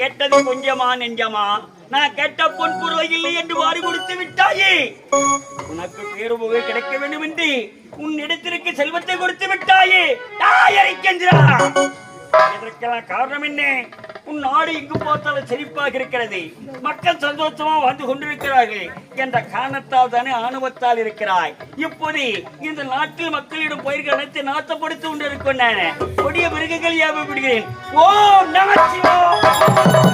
கேட்டது கொஞ்சமா நெஞ்சமா? நான் கேட்ட பொன் பொருளை இல்லை என்று வாரி கொடுத்து விட்டாயே. உனக்கு பேருபுகை கிடைக்க வேண்டும் என்று உன் இடத்திற்கு செல்வத்தை கொடுத்து விட்டாயே. இதற்கெல்லாம் காரணம் என்ன? உன் நாடு இங்கு பார்த்தாலும் செழிப்பாக இருக்கிறது, மக்கள் சந்தோஷமா வந்து கொண்டிருக்கிறார்கள் என்ற காரணத்தால் தானே ஆணவத்தால் இருக்கிறாய். இப்போது இந்த நாட்டில் மக்களிடம் பயிர்கள் அனைத்து நாட்டப்படுத்தி கொண்டிருக்கின்றன. கொடிய மிருகங்கள் ஏவப்படுகிறேன். ஓ நமச்சிவாய.